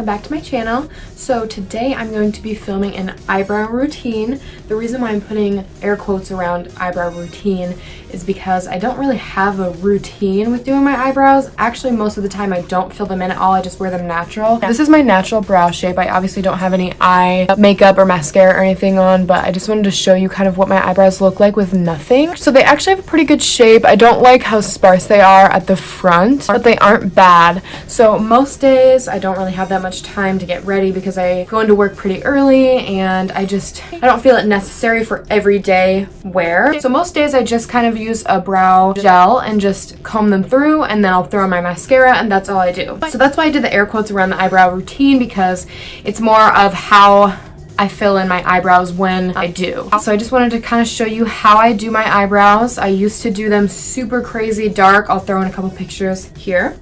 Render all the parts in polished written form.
welcome back to my channel. So today I'm going to be filming an eyebrow routine. The reason why I'm putting air quotes around eyebrow routine is because I don't really have a routine with doing my eyebrows. Actually, most of the time I don't fill them in at all, I just wear them natural. This is my natural brow shape. I obviously don't have any eye makeup or mascara or anything on, but I just wanted to show you kind of what my eyebrows look like with nothing. So they actually have a pretty good shape. I don't like how sparse they are at the front, but they aren't bad. So most days I don't really have that much time to get ready because I go into work pretty early and I don't feel it necessary for everyday wear. So most days I just kind of use a brow gel and just comb them through, and then I'll throw on my mascara, and that's all I do. So that's why I did the air quotes around the eyebrow routine, because it's more of how I fill in my eyebrows when I do. So I just wanted to kind of show you how I do my eyebrows. I used to do them super crazy dark. I'll throw in a couple pictures here.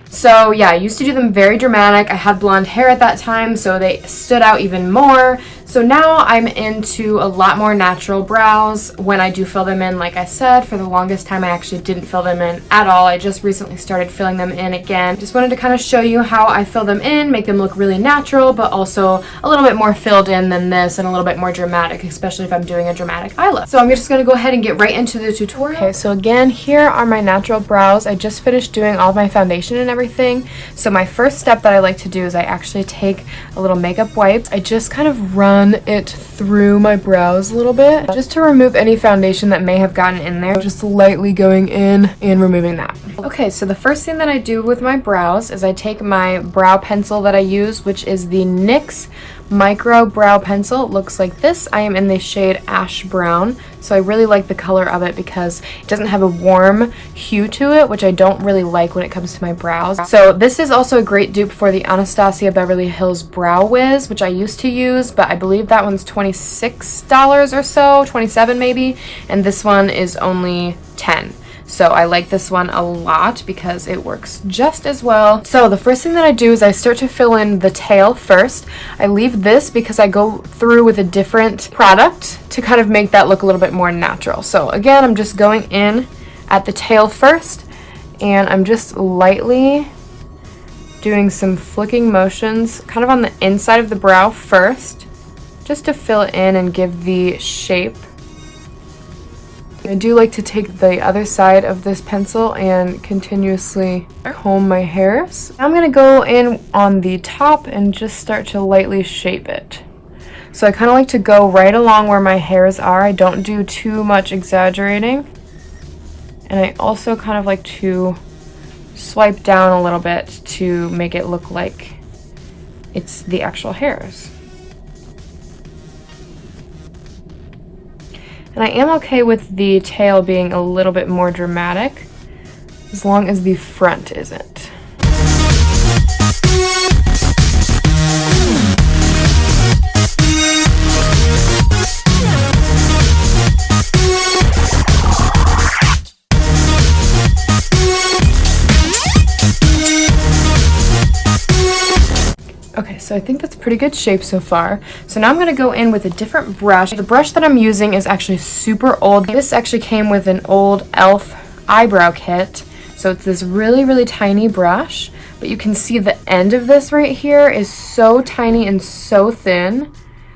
So yeah, I used to do them very dramatic. I had blonde hair at that time, so they stood out even more. So now I'm into a lot more natural brows when I do fill them in. Like I said, for the longest time I actually didn't fill them in at all. I just recently started filling them in again. Just wanted to kind of show you how I fill them in, make them look really natural, but also a little bit more filled in than this and a little bit more dramatic, especially if I'm doing a dramatic eye look. So I'm just gonna go ahead and get right into the tutorial. Okay, so again, here are my natural brows. I just finished doing all of my foundation and everything. So my first step that I like to do is I actually take a little makeup wipe. I just kind of run it through my brows a little bit just to remove any foundation that may have gotten in there, just lightly going in and removing that. Okay, so the first thing that I do with my brows is I take my brow pencil that I use, which is the NYX micro brow pencil. It looks like this. I am in the shade ash brown, so I really like the color of it because it doesn't have a warm hue to it, which I don't really like when it comes to my brows. So this is also a great dupe for the Anastasia Beverly Hills Brow Wiz, which I used to use, but I believe that one's $26 or so, 27 maybe, and this one is only 10. So I like this one a lot because it works just as well. So the first thing that I do is I start to fill in the tail first. I leave this because I go through with a different product to kind of make that look a little bit more natural. So again, I'm just going in at the tail first, and I'm just lightly doing some flicking motions kind of on the inside of the brow first, just to fill it in and give the shape. I do like to take the other side of this pencil and continuously comb my hairs. Now I'm going to go in on the top and just start to lightly shape it. So I kind of like to go right along where my hairs are. I don't do too much exaggerating. And I also kind of like to swipe down a little bit to make it look like it's the actual hairs. And I am okay with the tail being a little bit more dramatic, as long as the front isn't. Okay, so I think that's pretty good shape so far. So now I'm going to go in with a different brush. The brush that I'm using is actually super old. This actually came with an old e.l.f. eyebrow kit. So it's this really, really tiny brush. But you can see the end of this right here is so tiny and so thin.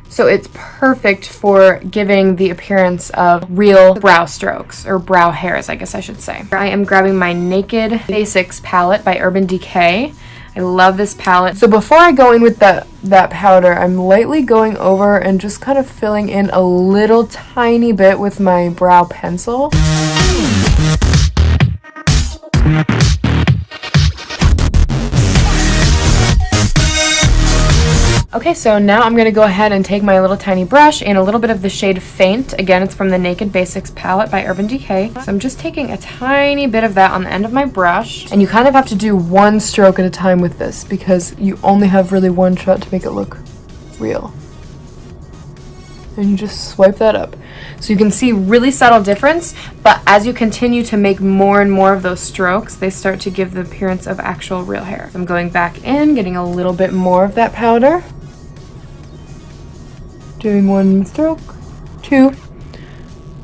So it's perfect for giving the appearance of real brow strokes, or brow hairs, I guess I should say. I am grabbing my Naked Basics palette by Urban Decay. I love this palette. So before I go in with that powder, I'm lightly going over and just kind of filling in a little tiny bit with my brow pencil. Okay, so now I'm going to go ahead and take my little tiny brush and a little bit of the shade Faint. Again, it's from the Naked Basics palette by Urban Decay. So I'm just taking a tiny bit of that on the end of my brush. And you kind of have to do one stroke at a time with this because you only have really one shot to make it look real. And you just swipe that up. So you can see really subtle difference, but as you continue to make more and more of those strokes, they start to give the appearance of actual real hair. So I'm going back in, getting a little bit more of that powder. Doing one stroke, two,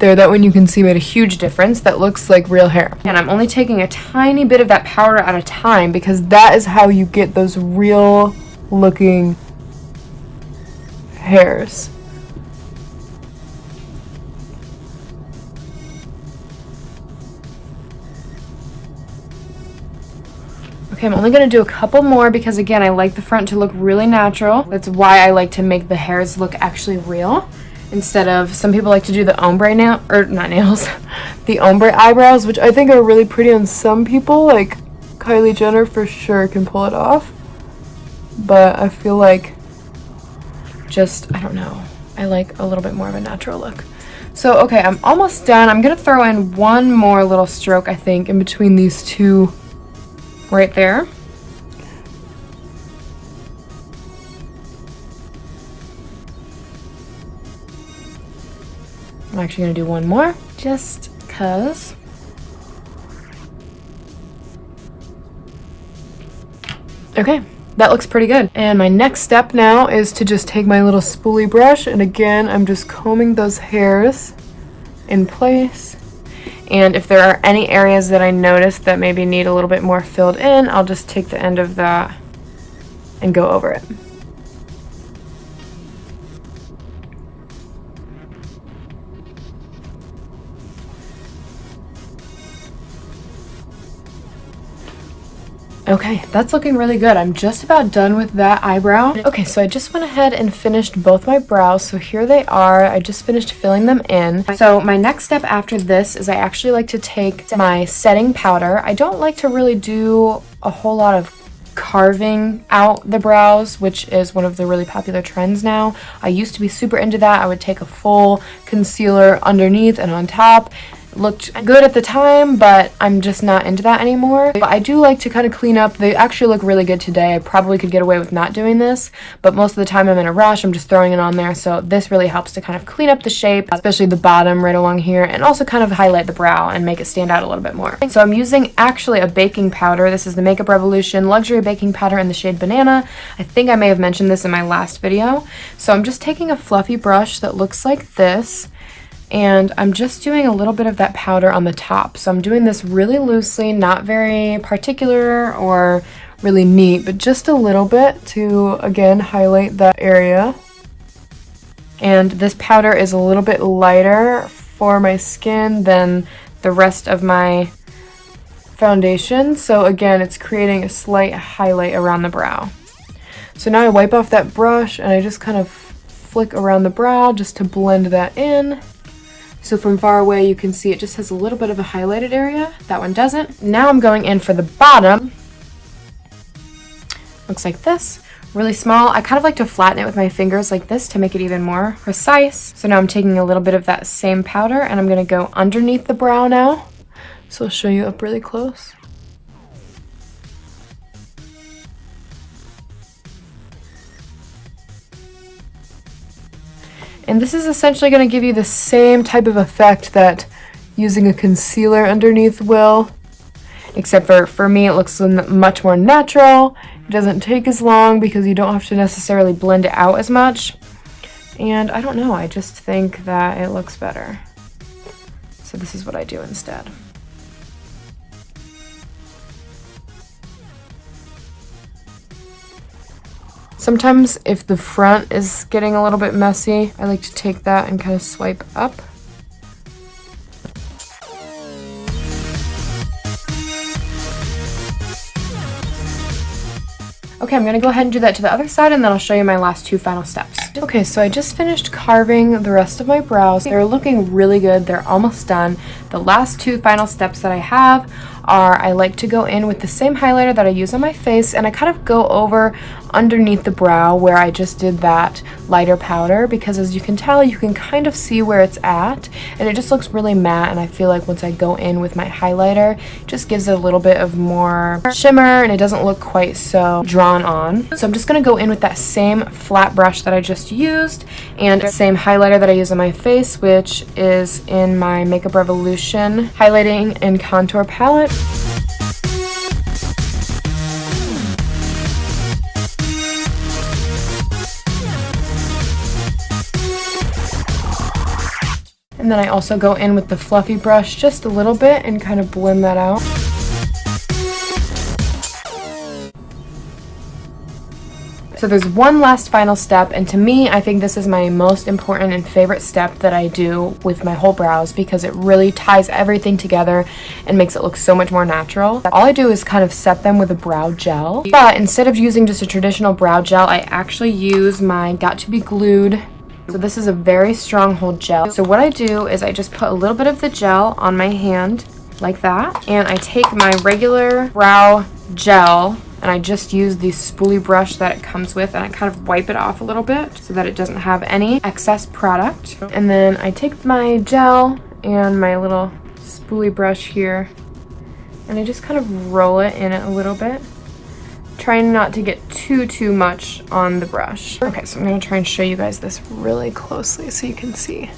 there. That one you can see made a huge difference. That looks like real hair. And I'm only taking a tiny bit of that powder at a time because that is how you get those real looking hairs. Okay, I'm only going to do a couple more because, again, I like the front to look really natural. That's why I like to make the hairs look actually real instead of, some people like to do the ombre nail, or not nails, the ombre eyebrows, which I think are really pretty on some people. Like Kylie Jenner for sure can pull it off. But I feel like just, I don't know, I like a little bit more of a natural look. So, okay, I'm almost done. I'm going to throw in one more little stroke, I think, in between these two right there. I'm actually going to do one more just because. Okay, that looks pretty good. And my next step now is to just take my little spoolie brush, and again, I'm just combing those hairs in place. And if there are any areas that I notice that maybe need a little bit more filled in, I'll just take the end of that and go over it. Okay, that's looking really good. I'm just about done with that eyebrow. Okay, so I just went ahead and finished both my brows. So here they are. I just finished filling them in. So my next step after this is I actually like to take my setting powder. I don't like to really do a whole lot of carving out the brows, which is one of the really popular trends now. I used to be super into that. I would take a full concealer underneath and on top. Looked good at the time, but I'm just not into that anymore. But I do like to kind of clean up. They actually look really good today. I probably could get away with not doing this, but most of the time I'm in a rush. I'm just throwing it on there. So this really helps to kind of clean up the shape, especially the bottom right along here, and also kind of highlight the brow and make it stand out a little bit more. So I'm using actually a baking powder. This is the Makeup Revolution Luxury Baking Powder in the shade Banana. I think I may have mentioned this in my last video. So I'm just taking a fluffy brush that looks like this, and I'm just doing a little bit of that powder on the top. So I'm doing this really loosely, not very particular or really neat, but just a little bit to, again, highlight that area. And this powder is a little bit lighter for my skin than the rest of my foundation. So again, it's creating a slight highlight around the brow. So now I wipe off that brush and I just kind of flick around the brow just to blend that in. So from far away, you can see it just has a little bit of a highlighted area. That one doesn't. Now I'm going in for the bottom. Looks like this. Really small. I kind of like to flatten it with my fingers like this to make it even more precise. So now I'm taking a little bit of that same powder and I'm going to go underneath the brow now. So I'll show you up really close. And this is essentially going to give you the same type of effect that using a concealer underneath will, except for me it looks much more natural. It doesn't take as long because you don't have to necessarily blend it out as much. And I don't know, I just think that it looks better. So this is what I do instead. Sometimes if the front is getting a little bit messy, I like to take that and kind of swipe up. Okay, I'm going to go ahead and do that to the other side, and then I'll show you my last two final steps. Okay, so I just finished carving the rest of my brows. They're looking really good. They're almost done. The last two final steps that I have are I like to go in with the same highlighter that I use on my face, and I kind of go over underneath the brow where I just did that lighter powder, because as you can tell, you can kind of see where it's at, and it just looks really matte. And I feel like once I go in with my highlighter, it just gives it a little bit of more shimmer and it doesn't look quite so drawn on. So I'm just going to go in with that same flat brush that I just used and same highlighter that I use on my face, which is in my Makeup Revolution highlighting and contour palette. And then I also go in with the fluffy brush just a little bit and kind of blend that out. So there's one last final step, and to me, I think this is my most important and favorite step that I do with my whole brows because it really ties everything together and makes it look so much more natural. All I do is kind of set them with a brow gel, but instead of using just a traditional brow gel, I actually use my Got To Be Glued. So this is a very strong hold gel. So what I do is I just put a little bit of the gel on my hand like that, and I take my regular brow gel and I just use the spoolie brush that it comes with, and I kind of wipe it off a little bit so that it doesn't have any excess product. And then I take my gel and my little spoolie brush here, and I just kind of roll it in it a little bit, trying not to get too much on the brush. Okay, so I'm gonna try and show you guys this really closely so you can see.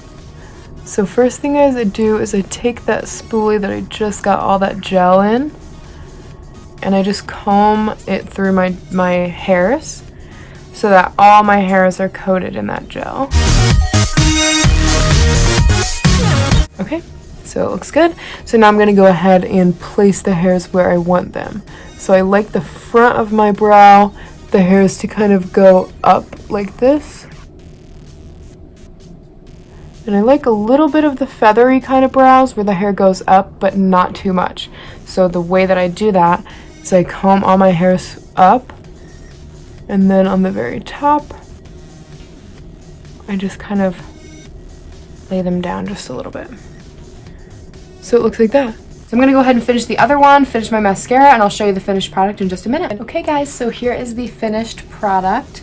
So first thing I do is I take that spoolie that I just got all that gel in, and I just comb it through my hairs so that all my hairs are coated in that gel. Okay, so it looks good. So now I'm gonna go ahead and place the hairs where I want them. So I like the front of my brow, the hairs to kind of go up like this. And I like a little bit of the feathery kind of brows where the hair goes up, but not too much. So the way that I do that is I comb all my hairs up, and then on the very top, I just kind of lay them down just a little bit. So it looks like that. So I'm gonna go ahead and finish the other one, finish my mascara, and I'll show you the finished product in just a minute. Okay guys, so here is the finished product.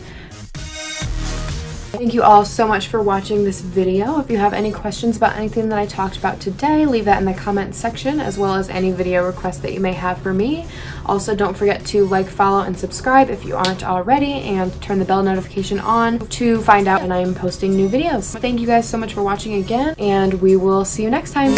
Thank you all so much for watching this video. If you have any questions about anything that I talked about today, leave that in the comment section, as well as any video requests that you may have for me. Also, don't forget to like, follow, and subscribe if you aren't already, and turn the bell notification on to find out when I'm posting new videos. Thank you guys so much for watching again, and we will see you next time.